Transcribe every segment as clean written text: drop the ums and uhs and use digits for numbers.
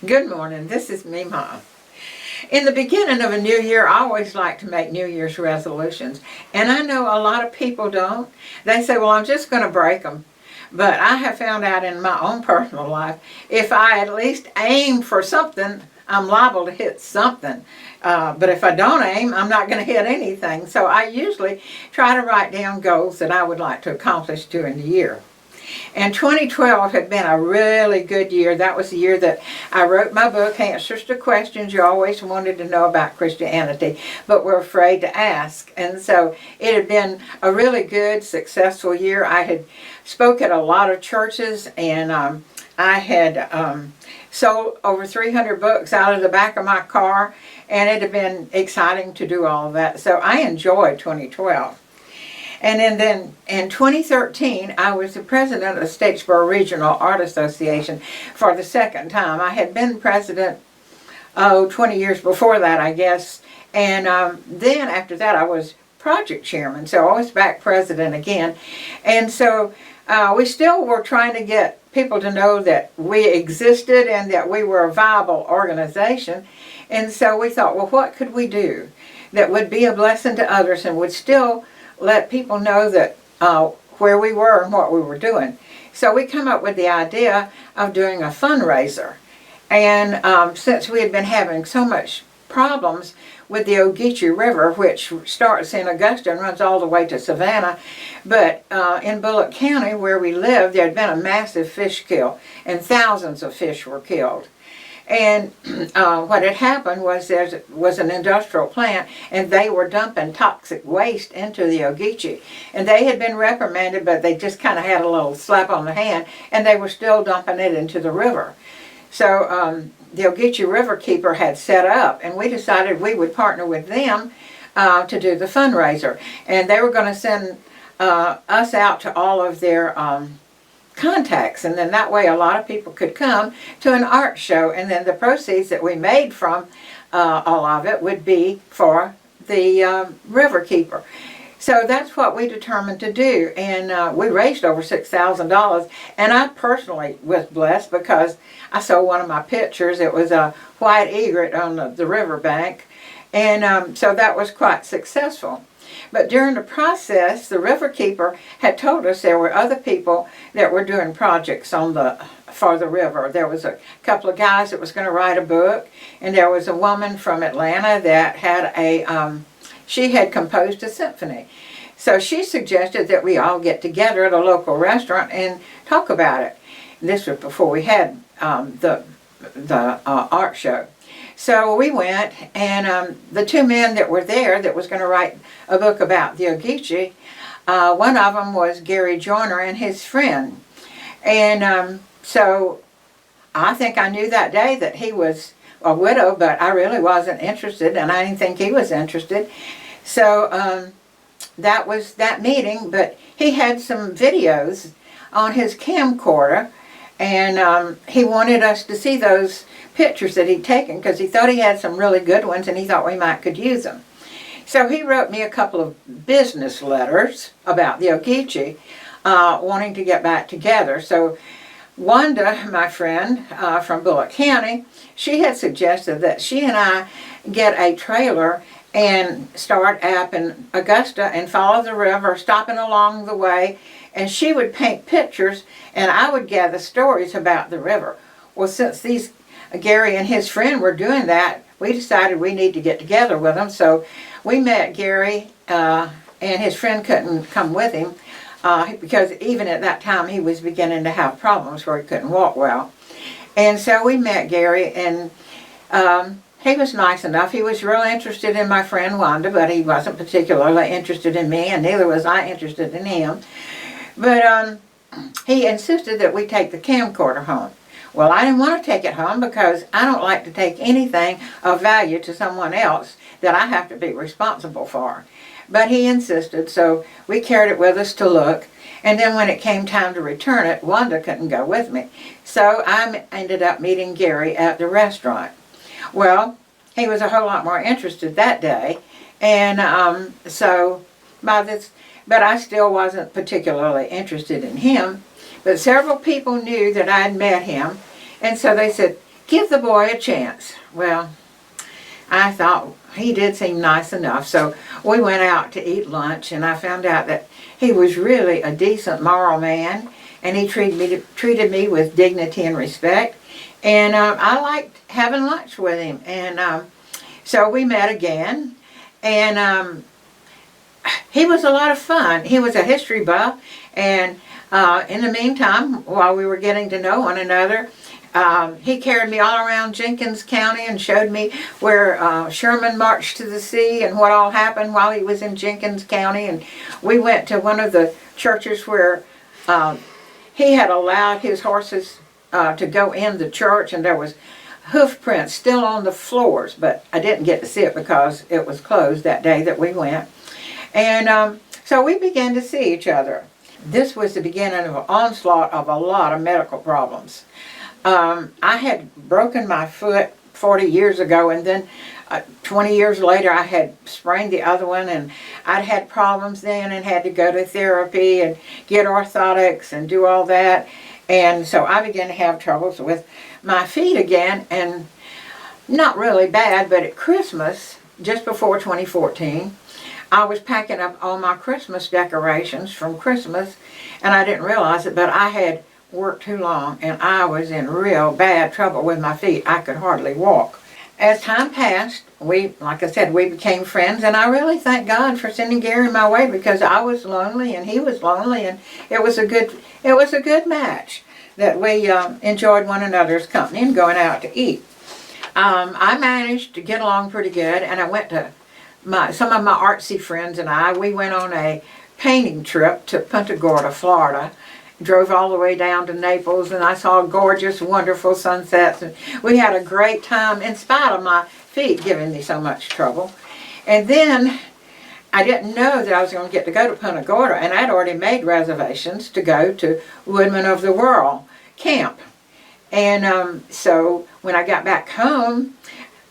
Good morning, this is me, Mom. In the beginning of a new year, I always like to make New Year's resolutions. And I know a lot of people don't. They say, well, I'm just going to break them. But I have found out in my own personal life, if I at least aim for something, I'm liable to hit something. But if I don't aim, I'm not going to hit anything. So I usually try to write down goals that I would like to accomplish during the year. And 2012 had been a really good year. That was the year that I wrote my book, Answers to Questions You Always Wanted to Know About Christianity, but were afraid to ask. And so it had been a really good, successful year. I had spoke at a lot of churches, and I had sold over 300 books out of the back of my car, and it had been exciting to do all of that. So I enjoyed 2012. And then in 2013, I was the president of the Statesboro Regional Art Association for the second time. I had been president, 20 years before that, I guess. And then after that, I was project chairman. So I was back president again. And so we still were trying to get people to know that we existed and that we were a viable organization. And so we thought, well, what could we do that would be a blessing to others and would still let people know that where we were and what we were doing. So we come up with the idea of doing a fundraiser. And since we had been having so much problems with the Ogeechee River, which starts in Augusta and runs all the way to Savannah, but in Bullock County where we lived, there had been a massive fish kill and thousands of fish were killed. And what had happened was there was an industrial plant, and they were dumping toxic waste into the Ogeechee. And they had been reprimanded, but they just kind of had a little slap on the hand, and they were still dumping it into the river. So the Ogeechee River Keeper had set up, and we decided we would partner with them to do the fundraiser. And they were going to send us out to all of their contacts, and then that way a lot of people could come to an art show, and then the proceeds that we made from all of it would be for the river keeper. So that's what we determined to do, and we raised over $6,000, and I personally was blessed because I sold one of my pictures. It was a white egret on the riverbank, and so that was quite successful. But during the process, the river keeper had told us there were other people that were doing projects for the river. There was a couple of guys that was going to write a book, and there was a woman from Atlanta that had she had composed a symphony. So she suggested that we all get together at a local restaurant and talk about it. And this was before we had the art show. So we went, and the two men that were there that was going to write a book about the Ogeechee, one of them was Gary Joyner and his friend. And so I think I knew that day that he was a widow, but I really wasn't interested, and I didn't think he was interested. So that was that meeting, but he had some videos on his camcorder, and he wanted us to see those pictures that he'd taken because he thought he had some really good ones, and he thought we might could use them. So he wrote me a couple of business letters about the Ogeechee, wanting to get back together. So Wanda, my friend from Bullock County, she had suggested that she and I get a trailer and start up in Augusta and follow the river, stopping along the way, and she would paint pictures and I would gather stories about the river. Well, since Gary and his friend were doing that, we decided we need to get together with them. So we met Gary, and his friend couldn't come with him because even at that time he was beginning to have problems where he couldn't walk well. And so we met Gary, and he was nice enough. He was real interested in my friend Wanda, but he wasn't particularly interested in me, and neither was I interested in him. But he insisted that we take the camcorder home. Well, I didn't want to take it home because I don't like to take anything of value to someone else that I have to be responsible for. But he insisted, so we carried it with us to look. And then when it came time to return it, Wanda couldn't go with me. So I ended up meeting Gary at the restaurant. Well, he was a whole lot more interested that day. And but I still wasn't particularly interested in him. But several people knew that I'd met him, and so they said, give the boy a chance. Well, I thought he did seem nice enough, so we went out to eat lunch, and I found out that he was really a decent, moral man, and he treated me with dignity and respect, and I liked having lunch with him, and so we met again, and he was a lot of fun. He was a history buff, and in the meantime, while we were getting to know one another, he carried me all around Jenkins County and showed me where Sherman marched to the sea and what all happened while he was in Jenkins County. And we went to one of the churches where he had allowed his horses to go in the church, and there was hoof prints still on the floors, but I didn't get to see it because it was closed that day that we went. And so we began to see each other. This was the beginning of an onslaught of a lot of medical problems. I had broken my foot 40 years ago, and then 20 years later I had sprained the other one, and I'd had problems then and had to go to therapy and get orthotics and do all that. And so I began to have troubles with my feet again, and not really bad, but at Christmas, just before 2014, I was packing up all my Christmas decorations from Christmas, and I didn't realize it, but I had worked too long, and I was in real bad trouble with my feet. I could hardly walk. As time passed, like I said, we became friends, and I really thank God for sending Gary my way, because I was lonely and he was lonely, and it was a good match that we enjoyed one another's company and going out to eat. I managed to get along pretty good, and I went to some of my artsy friends and we went on a painting trip to Punta Gorda, Florida. Drove all the way down to Naples, and I saw gorgeous, wonderful sunsets, and we had a great time in spite of my feet giving me so much trouble. And then I didn't know that I was going to get to go to Punta Gorda, and I'd already made reservations to go to Woodmen of the World camp. And so when I got back home,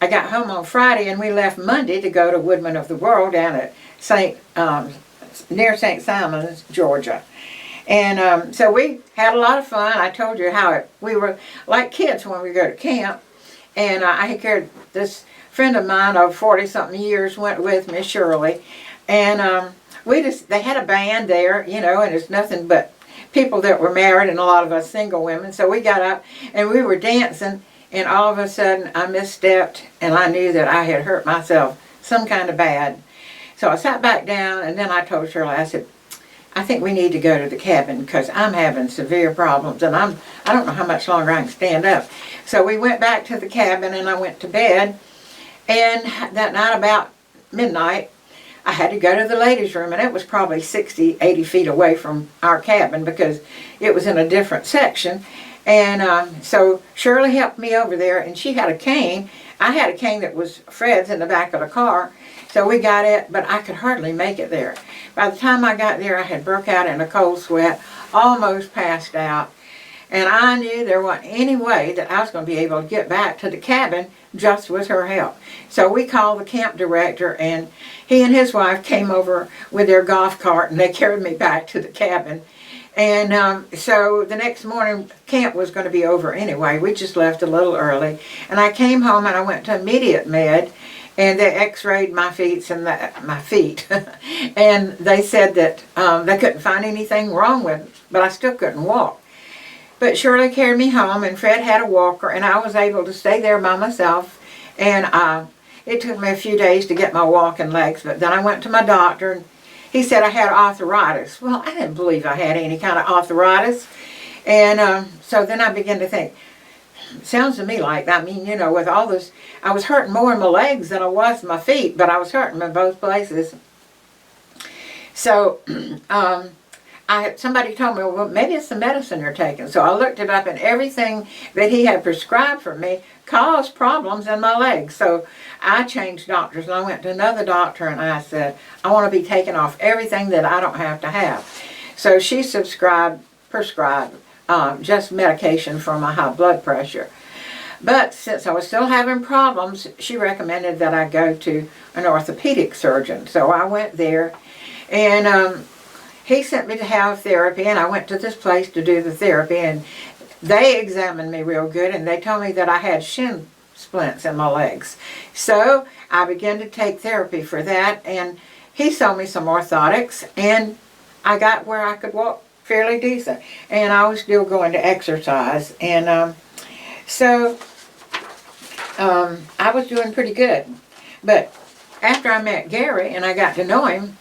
I got home on Friday, and we left Monday to go to Woodmen of the World down at near St. Simons, Georgia. And so we had a lot of fun. I told you how we were like kids when we go to camp. And I had carried this friend of mine of 40-something years went with me, Shirley. And they had a band there, and it's nothing but people that were married and a lot of us single women. So we got up and we were dancing, and all of a sudden I misstepped, and I knew that I had hurt myself some kind of bad. So I sat back down, and then I told Shirley, I said, I think we need to go to the cabin because I'm having severe problems, and I don't know how much longer I can stand up. So we went back to the cabin, and I went to bed. And that night about midnight, I had to go to the ladies' room, and it was probably 60, 80 feet away from our cabin because it was in a different section. And so Shirley helped me over there, and she had a cane. I had a cane that was Fred's in the back of the car. So we got it, but I could hardly make it there. By the time I got there, I had broke out in a cold sweat, almost passed out, and I knew there wasn't any way that I was going to be able to get back to the cabin just with her help. So we called the camp director, and he and his wife came over with their golf cart, and they carried me back to the cabin. And so the next morning, camp was going to be over anyway. We just left a little early, and I came home and I went to Immediate Med. And they x-rayed my feet and they said that they couldn't find anything wrong with it, but I still couldn't walk. But Shirley carried me home, and Fred had a walker, and I was able to stay there by myself. And it took me a few days to get my walking legs, but then I went to my doctor, and he said I had arthritis. Well, I didn't believe I had any kind of arthritis. And so then I began to think, sounds to me like, with all this, I was hurting more in my legs than I was in my feet, but I was hurting in both places. So somebody told me, well, maybe it's the medicine you're taking. So I looked it up, and everything that he had prescribed for me caused problems in my legs. So I changed doctors, and I went to another doctor, and I said, I want to be taken off everything that I don't have to have. So she prescribed just medication for my high blood pressure. But since I was still having problems, she recommended that I go to an orthopedic surgeon. So I went there, and he sent me to have therapy, and I went to this place to do the therapy, and they examined me real good, and they told me that I had shin splints in my legs. So I began to take therapy for that, and he sold me some orthotics, and I got where I could walk fairly decent. And I was still going to exercise, and so I was doing pretty good. But after I met Gary and I got to know him,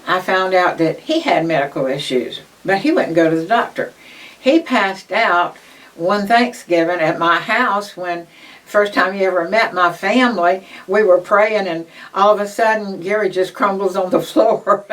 I found out that he had medical issues, but he wouldn't go to the doctor. He passed out one Thanksgiving at my house when first time he ever met my family. We were praying, and all of a sudden Gary just crumbles on the floor.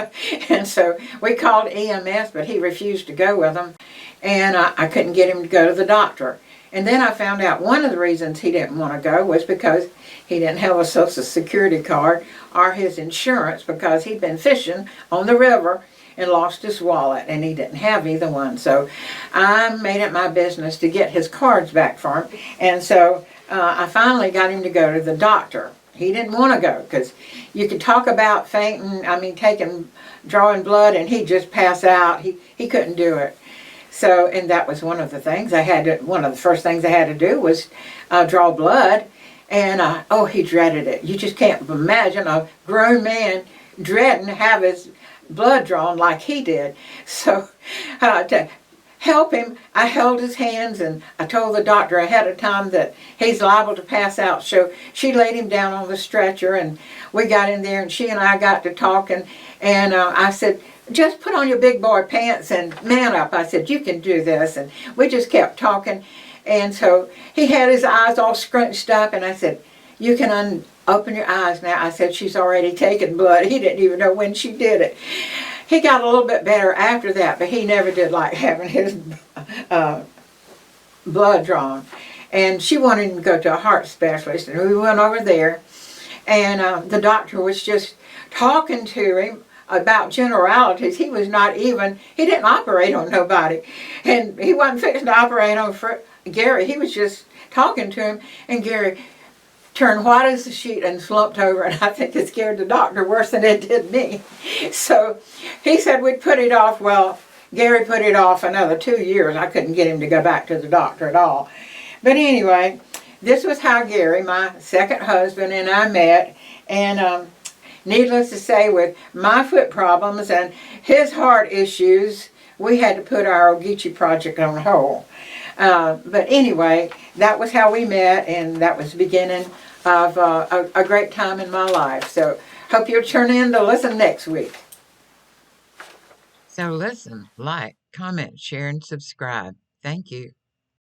And so we called EMS, but he refused to go with them, and I couldn't get him to go to the doctor. And then I found out one of the reasons he didn't want to go was because he didn't have a Social Security card or his insurance, because he'd been fishing on the river and lost his wallet, and he didn't have either one. So I made it my business to get his cards back for him. And so I finally got him to go to the doctor. He didn't want to go because you could talk about fainting, drawing blood, and he'd just pass out. He couldn't do it. So, and that was one of the things one of the first things I had to do was draw blood. And, he dreaded it. You just can't imagine a grown man dreading to have his blood drawn like he did. So, to help him, I held his hands, and I told the doctor ahead of time that he's liable to pass out. So she laid him down on the stretcher, and we got in there, and she and I got to talking, and I said, just put on your big boy pants and man up. I said, you can do this. And we just kept talking. And so he had his eyes all scrunched up, and I said, you can open your eyes now. I said, she's already taken blood. He didn't even know when she did it. He got a little bit better after that, but he never did like having his blood drawn. And she wanted him to go to a heart specialist, and we went over there, and the doctor was just talking to him about generalities. He didn't operate on nobody, and he wasn't fixing to operate on Gary. He was just talking to him, and Gary turned white as a sheet and slumped over, and I think it scared the doctor worse than it did me. So he said we'd put it off. Well, Gary put it off another 2 years. I couldn't get him to go back to the doctor at all. But anyway, this was how Gary, my second husband, and I met. And needless to say, with my foot problems and his heart issues, we had to put our Ogeechee project on hold. But anyway, that was how we met, and that was the beginning of a great time in my life. So hope you'll turn in to listen next week. So listen, like, comment, share, and subscribe. Thank you.